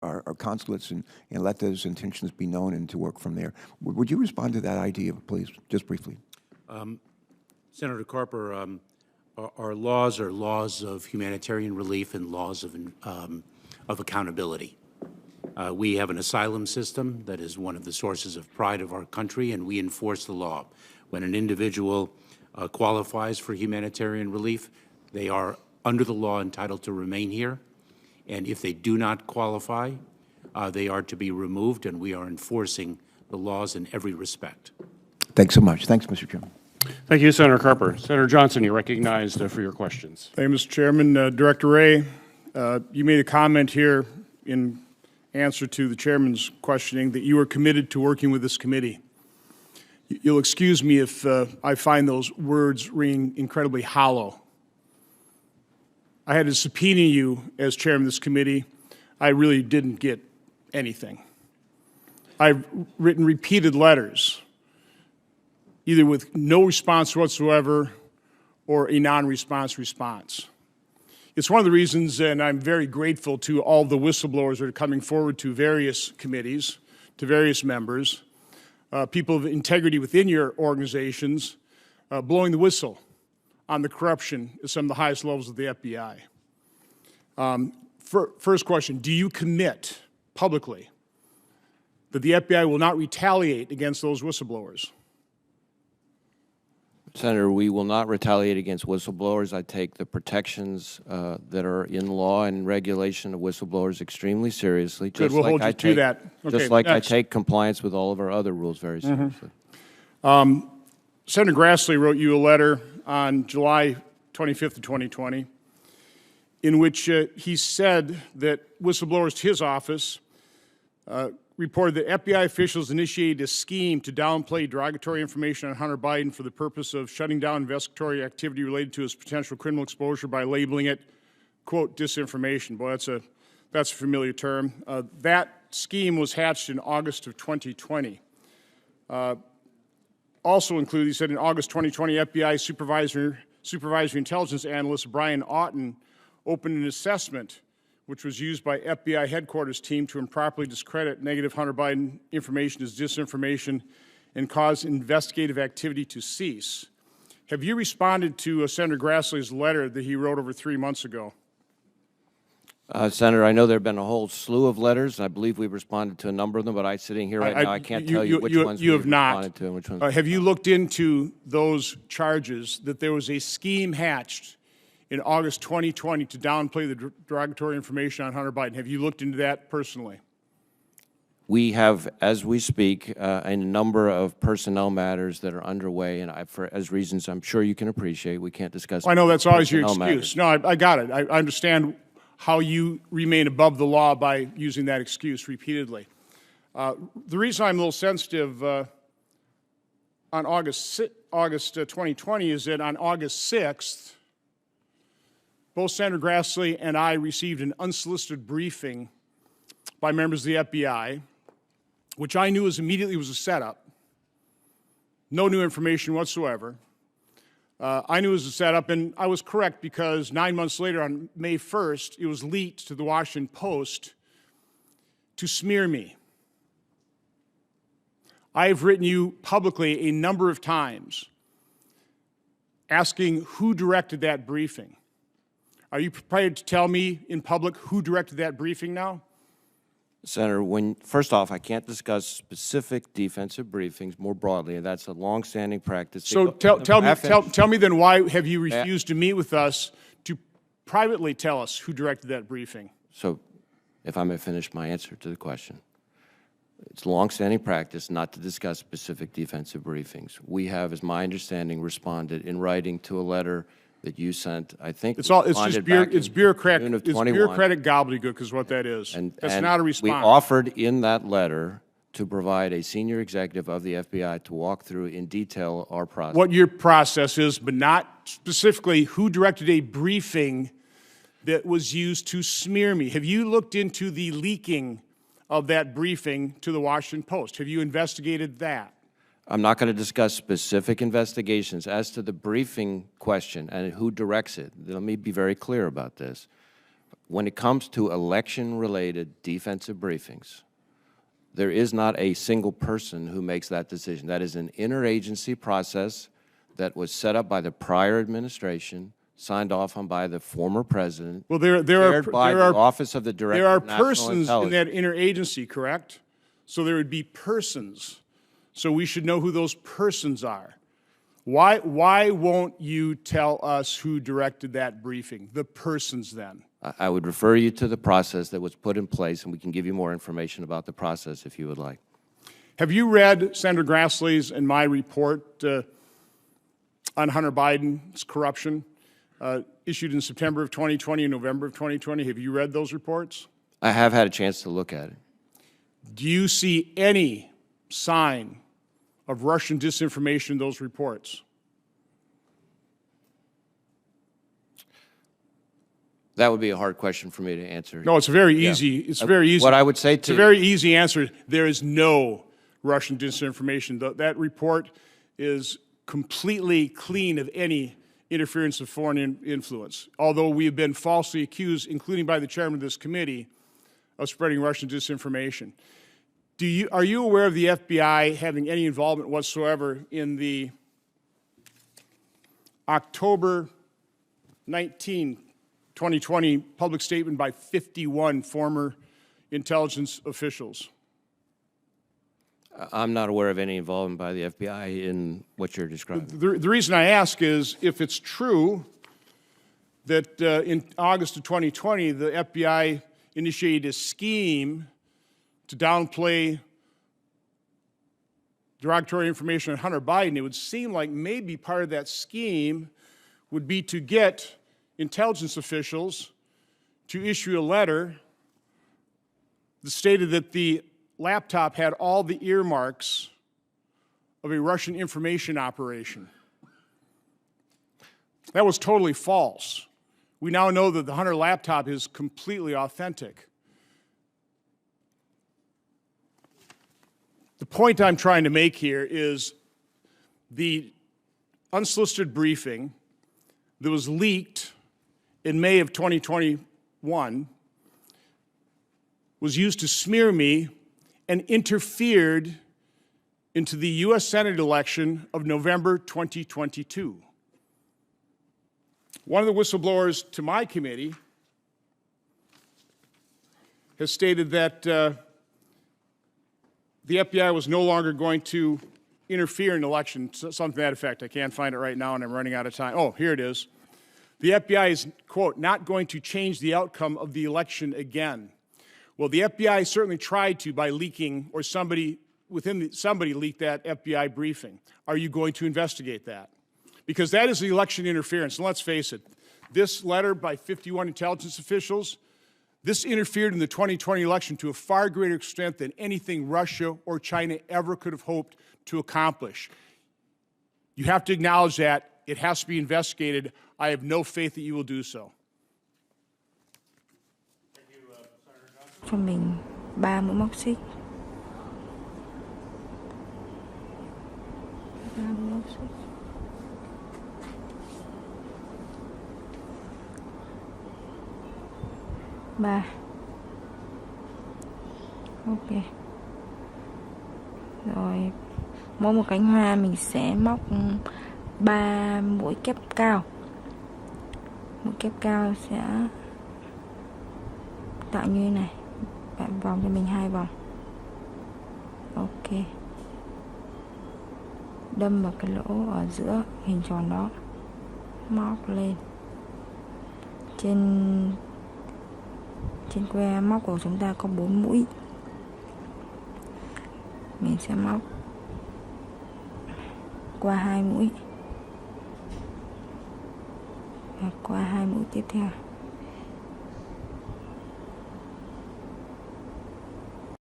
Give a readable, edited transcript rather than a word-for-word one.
our consulates and let those intentions be known and to work from there. Would you respond to that idea, please, just briefly? Senator Carper, our laws are laws of humanitarian relief and laws of accountability. We have an asylum system that is one of the sources of pride of our country, and we enforce the law. When an individual qualifies for humanitarian relief, they are, under the law, entitled to remain here. And if they do not qualify, they are to be removed, and we are enforcing the laws in every respect. Thanks so much. Thanks, Mr. Chairman. Thank you, Senator Carper. Senator Johnson, you're recognized for your questions. Thank you, Mr. Chairman. Director Wray, you made a comment here in answer to the chairman's questioning that you are committed to working with this committee. You'll excuse me if I find those words ring incredibly hollow. I had to subpoena you as chairman of this committee. I really didn't get anything. I've written repeated letters, either with no response whatsoever or a non-response response. It's one of the reasons, and I'm very grateful to all the whistleblowers that are coming forward to various committees, to various members, people of integrity within your organizations, blowing the whistle on the corruption at some of the highest levels of the FBI. First question, do you commit publicly that the FBI will not retaliate against those whistleblowers? Senator, we will not retaliate against whistleblowers. I take the protections that are in law and regulation of whistleblowers extremely seriously. Good, we'll hold you to that. Okay, just like next. I take compliance with all of our other rules very seriously. Senator Grassley wrote you a letter on July 25th of 2020 in which he said that whistleblowers to his office reported that FBI officials initiated a scheme to downplay derogatory information on Hunter Biden for the purpose of shutting down investigatory activity related to his potential criminal exposure by labeling it, quote, disinformation. Boy, that's a familiar term. That scheme was hatched in August of 2020. Also included, he said, in August 2020, FBI supervisory intelligence analyst Brian Auten opened an assessment which was used by FBI headquarters team to improperly discredit negative Hunter Biden information as disinformation and cause investigative activity to cease. Have you responded to Senator Grassley's letter that he wrote over 3 months ago? Senator, I know there have been a whole slew of letters. I believe we've responded to a number of them, but sitting here right now, I can't tell you which ones we've responded to and which ones. Have you looked into those charges that there was a scheme hatched in August 2020 to downplay the derogatory information on Hunter Biden? Have you looked into that personally? We have, as we speak, a number of personnel matters that are underway, and for as reasons I'm sure you can appreciate, we can't discuss. Well, I know that's always your excuse. Matters. No, I got it. I understand how you remain above the law by using that excuse repeatedly. The reason I'm a little sensitive on August 2020 is that on August 6th, both Senator Grassley and I received an unsolicited briefing by members of the FBI, which I knew immediately was a setup. No new information whatsoever. I knew it was a setup, and I was correct because 9 months later, on May 1st, it was leaked to the Washington Post to smear me. I have written you publicly a number of times asking who directed that briefing. Are you prepared to tell me in public who directed that briefing now? Senator, first off, I can't discuss specific defensive briefings more broadly, and that's a long-standing practice. So tell me then, why have you refused to meet with us to privately tell us who directed that briefing? So, if I may finish my answer to the question. It's long-standing practice not to discuss specific defensive briefings. We have, as my understanding, responded in writing to a letter that you sent. I think it's bureaucratic gobbledygook is what that is. That's not a response. We offered in that letter to provide a senior executive of the FBI to walk through in detail our process. What your process is, but not specifically who directed a briefing that was used to smear me. Have you looked into the leaking of that briefing to the Washington Post? Have you investigated that? I'm not going to discuss specific investigations. As to the briefing question and who directs it, let me be very clear about this. when it comes to election-related defensive briefings, there is not a single person who makes that decision. That is an interagency process that was set up by the prior administration, signed off on by the former president, Well, there chaired by the are Office of the Director there are of National persons in Intelligence. that interagency, correct? So there would be persons. So we should know who those persons are. Why won't you tell us who directed that briefing? The persons then. I would refer you to the process that was put in place, and we can give you more information about the process if you would like. Have you read Senator Grassley's and my report on Hunter Biden's corruption issued in September of 2020 and November of 2020? Have you read those reports? I have had a chance to look at it. Do you see any sign of Russian disinformation in those reports? That would be a hard question for me to answer. No, it's very easy. It's very easy. What I would say It's a to very easy answer. There is no Russian disinformation. That report is completely clean of any interference of foreign influence, although we have been falsely accused, including by the chairman of this committee, of spreading Russian disinformation. Are you aware of the FBI having any involvement whatsoever in the October 19, 2020 public statement by 51 former intelligence officials? I'm not aware of any involvement by the FBI in what you're describing. The reason I ask is if it's true that in August of 2020, the FBI initiated a scheme to downplay derogatory information on Hunter Biden, it would seem like maybe part of that scheme would be to get intelligence officials to issue a letter that stated that the laptop had all the earmarks of a Russian information operation. That was totally false. We now know that the Hunter laptop is completely authentic. The point I'm trying to make here is the unsolicited briefing that was leaked in May of 2021 was used to smear me and interfered into the U.S. Senate election of November 2022. One of the whistleblowers to my committee has stated that the FBI was no longer going to interfere in election, something to that effect. I can't find it right now, and I'm running out of time. Oh, here it is. The FBI is, quote, not going to change the outcome of the election again. Well, the FBI certainly tried to by leaking, or somebody leaked that FBI briefing. Are you going to investigate that? Because that is the election interference. And let's face it, this letter by 51 intelligence officials, this interfered in the 2020 election to a far greater extent than anything Russia or China ever could have hoped to accomplish. You have to acknowledge that. It has to be investigated. I have no faith that you will do so. Cho mình 3 mũi móc xích. 3 mũi móc xích. Ba. Ok. Rồi mỗi một cánh hoa mình sẽ móc 3 mũi kép cao. Mũi kép cao sẽ tạo như thế này. Bạn vòng cho mình 2 vòng. Ok. Đâm vào cái lỗ ở giữa hình tròn đó. Móc lên. Trên que móc của chúng ta có 4 mũi. Mình sẽ móc qua 2 mũi và qua 2 mũi tiếp theo.